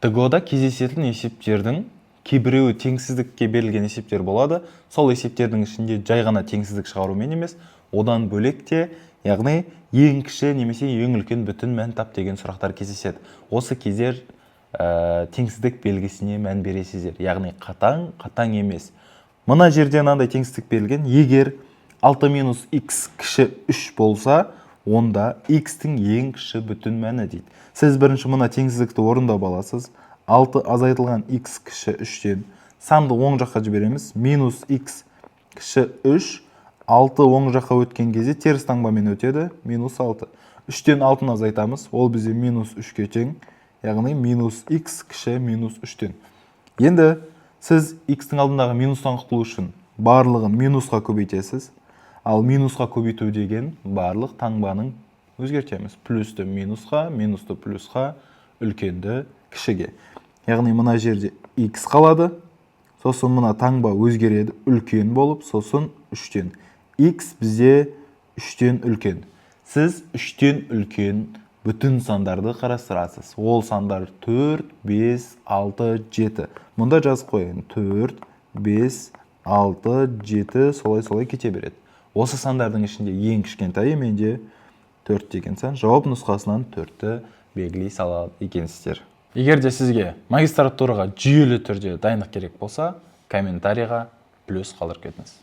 ТГОда кездесетін есептердің кейбіреуі теңсіздікке берілген есептер болады. Сол есептердің ішінде жай ғана теңсіздік шығарумен емес, одан бөлек те, яғни ең кіші немесе ең үлкен бүтін мән тап деген сұрақтар кездеседі. Осы кездер теңсіздік белгісіне мән бересіздер. Яғни қатаң емес. Мына жерде мынандай теңсіздік берілген. Егер 6 минус x кіші 3 болса, онда x-тің ең кіші бүтін мәні дейді. Сіз бірінші мына теңсіздікті орындап аласыз. 6 азайтылған x кіші 3-тен санды оң жаққа жібереміз. Минус x кіші 3, 6 оң жаққа өткен кезде теріс таңбамен өтеді. Минус 6. 3-тен 6-ны азайтамыз. Ол бізде минус 3-ке тең. Яғни минус x кіші минус 3-тен. Енді сіз x-тің алдындағы минустан құтылу үшін барлығын минусқа көбейтесіз. Ал минусқа көбейту деген барлық таңбаның өзгертеміз. Плюсті минусқа, минусты плюсқа, үлкенді кішіге. Яғни мына жерде x қалады. Сосын мына таңба өзгереді үлкен болып, сосын 3-тен. X бізде 3-тен үлкен. Сіз 3-тен үлкен бүтін сандарды қарастырасыз. Ол сандар 4, 5, 6, 7. Мұнда жазып қойын. 4, 5, 6, 7 солай кете береді. Осы сандардың ішінде ең кішкентайы менде 4 деген сан. Жауап нұсқасынан 4-ті белгілей салады екенсіздер. Егер де сізге магистратураға жүйелі түрде дайындық керек болса, комментарийға плюс қалдырып кетіңіз.